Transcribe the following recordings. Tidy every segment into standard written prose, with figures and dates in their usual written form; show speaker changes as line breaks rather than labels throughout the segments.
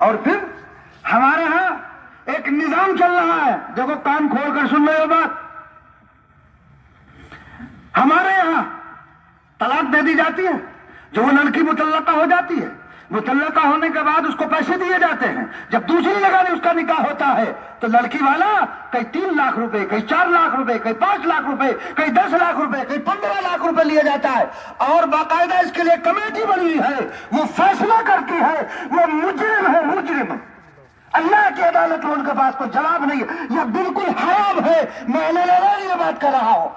اور پھر ہمارے ہاں ایک نظام چل رہا ہے، دیکھو کان کھول کر سن لو یہ بات، ہمارے یہاں طلاق دے دی جاتی ہے، جو وہ لڑکی مطلقہ ہو جاتی ہے، مطلقہ ہونے کے بعد اس کو پیسے دیے جاتے ہیں، جب دوسری جگہ اس کا نکاح ہوتا ہے تو لڑکی والا کئی 3 لاکھ روپے، کئی 4 لاکھ روپے، کئی 5 لاکھ روپے، کئی 10 لاکھ روپے، کئی 15 لاکھ روپے لیے جاتا ہے، اور باقاعدہ اس کے لیے کمیٹی بنی ہوئی ہے، وہ فیصلہ کرتی ہے، وہ مجرم ہے، مجرم۔ اللہ کی عدالت میں ان کے پاس کوئی جواب نہیں ہے، یہ بالکل حرام ہے، میں یہ بات کر رہا ہوں،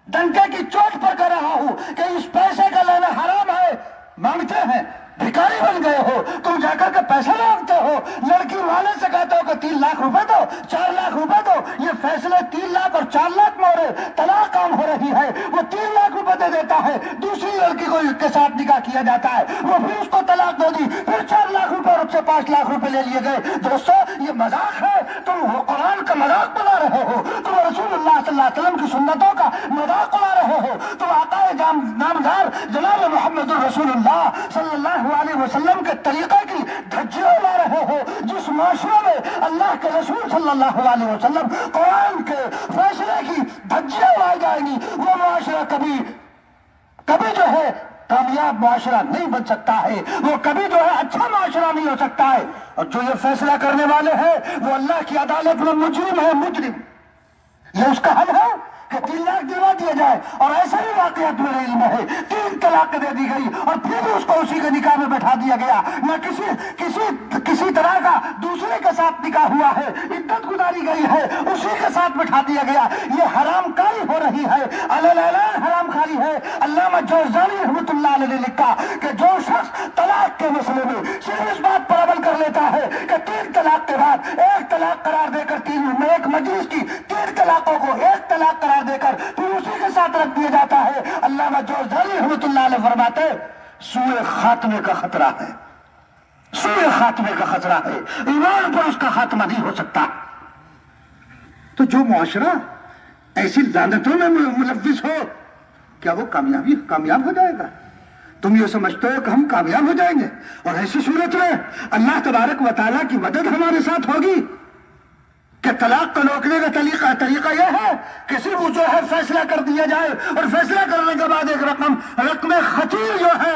ڈنکے کی چوٹ پر کر رہا ہوں کہ اس پیسے کا لینا حرام ہے۔ مانگتے ہیں، بھکاری بن گئے ہو تم، جا کر کے پیسہ مانگتے ہو، لڑکی والے سے کہتے ہو کہ 3 لاکھ روپے دو، 4 لاکھ روپے دو، یہ فیصلے 3 لاکھ اور 4 لاکھ میں ہو رہے، طلاق کام ہو رہی ہے، وہ 3 لاکھ روپے دے دیتا ہے، دوسری لڑکی کو اس کے ساتھ نکاح کیا جاتا ہے، وہ پھر اس کو طلاق دے دی، پھر 4 لاکھ روپے اور اس سے 5 لاکھ روپے لے لیے گئے۔ دوستو یہ مذاق ہے، تم قرآن کا مذاق بنا رہے ہو، تم رسول اللہ صلی اللہ علیہ وسلم کی سنتوں کا مذاق اڑا رہے ہو، تم آقا نامدار جناب محمد رسول اللہ صلی اللہ علیہ وسلم کے طریقے کی دھجیاں اڑا رہے ہو۔ جس معاشرے میں اللہ کے رسول صلی اللہ علیہ وسلم قرآن کے فیصلے کی دھجیاں اڑائی جائیں گی، وہ معاشرہ کبھی جو ہے کامیاب معاشرہ نہیں بن سکتا ہے، وہ کبھی جو ہے اچھا معاشرہ نہیں ہو سکتا ہے۔ اور جو یہ فیصلہ کرنے والے ہیں وہ اللہ کی عدالت میں مجرم ہے، مجرم۔ یہ اس کا حل ہے کہ 3 لاکھ دلوا دیا جائے، اور ایسا ہی واقعات میرے علم ہے، 3 طلاق دے دی گئی اور پھر بھی اس کو اسی کے نکاح میں بیٹھا دیا گیا، نہ کسی طرح کا دوسرے کے ساتھ نکاح ہوا ہے، عدت گزاری گئی ہے، اسی کے ساتھ بٹھا دیا گیا۔ یہ حرام کاری ہو رہی ہے، اعلان حرام کاری ہے۔ علامہ جوزجانی رحمۃ اللہ علیہ نے لکھا کہ جو شخص طلاق کے مسئلے میں صرف اس بات پر عمل کر لیتا ہے کہ 3 طلاق کے بعد 1 طلاق قرار دے کر ایک مجلس کی 3 طلاقوں کو 1 طلاق قرار دے کر پھر اسی کے ساتھ رکھ دیا جاتا ہے، علامہ جوزجانی رحمۃ اللہ علیہ فرماتے سوء خاتمے کا خطرہ ہے، سوء خاتمے کا خطرہ ہے، ایمان پر اس کا خاتمہ نہیں ہو سکتا۔ تو جو معاشرہ ایسی لعنتوں میں ملوث ہو، کیا وہ کامیاب ہو جائے گا؟ تم یہ سمجھتے ہو کہ ہم کامیاب ہو جائیں گے؟ اور ایسی صورت میں اللہ تبارک و تعالیٰ کی مدد ہمارے ساتھ ہوگی کہ طلاق کو روکنے کا طریقہ یہ ہے کہ صرف جو ہے فیصلہ کر دیا جائے، اور فیصلہ کرنے کے بعد ایک رقم خطیر جو ہے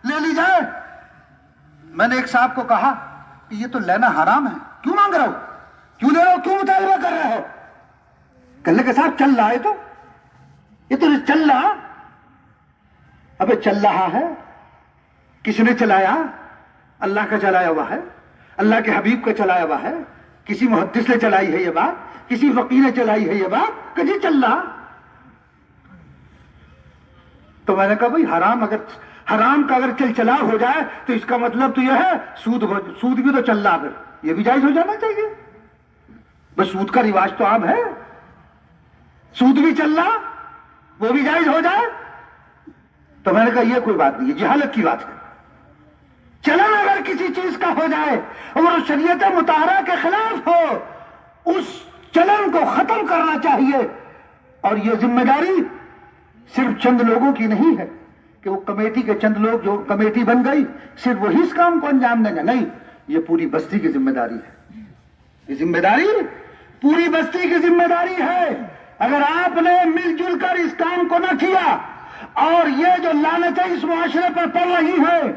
لے لی جائے۔ میں نے ایک صاحب کو کہا کہ یہ تو لینا حرام ہے، کیوں مانگ رہے ہو، کیوں لے رہے ہو، کیوں مطالبہ کر رہے ہو؟ کہنے کے صاحب چل رہا ہے، تو یہ تو چل رہا، ابے چل رہا ہے، کس نے چلایا؟ اللہ کا چلایا ہوا ہے، اللہ کے حبیب کا چلایا ہوا ہے، کسی محدث نے چلائی ہے یہ بات، کسی فقیر نے چلائی ہے یہ بات کہ جی چل رہا۔ تو میں نے کہا بھائی حرام کا اگر چلا ہو جائے تو اس کا مطلب تو یہ ہے سود بھی تو چل رہا، پھر یہ بھی جائز ہو جانا چاہیے۔ بس سود کا رواج تو عام ہے، سود بھی چل رہا وہ بھی جائز ہو جائے۔ تو میں نے کہا یہ کوئی بات نہیں ہے، جہالت کی بات ہے۔ چلن اگر کسی چیز کا ہو جائے اور شریعت مطہرہ کے خلاف ہو، اس چلن کو ختم کرنا چاہیے، اور یہ ذمہ داری صرف چند لوگوں کی نہیں ہے کہ وہ کمیٹی کے چند لوگ جو کمیٹی بن گئی صرف وہی اس کام کو انجام دیں گے، نہیں، یہ پوری بستی کی ذمہ داری ہے، یہ ذمہ داری پوری بستی کی ذمہ داری ہے۔ اگر آپ نے مل جل کر اس کام کو نہ کیا، اور یہ جو لعنتیں اس معاشرے پر پڑ رہی ہیں،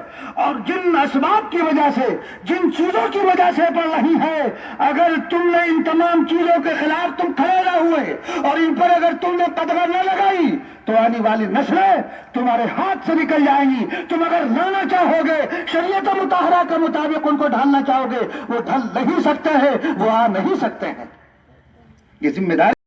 اور جن اسباب کی وجہ سے، جن چیزوں کی وجہ سے پڑ رہی ہیں، اگر تم نے ان تمام چیزوں کے خلاف تم کھڑے نہ ہوئے اور ان پر اگر تم نے قدغن نہ لگائی تو آنے والی نسلیں تمہارے ہاتھ سے نکل جائیں گی۔ تم اگر لانا چاہو گے، شریعت مطہرہ کے مطابق ان کو ڈھالنا چاہو گے، وہ ڈھل نہیں سکتے ہیں، وہ آ نہیں سکتے ہیں۔ یہ ذمہ داری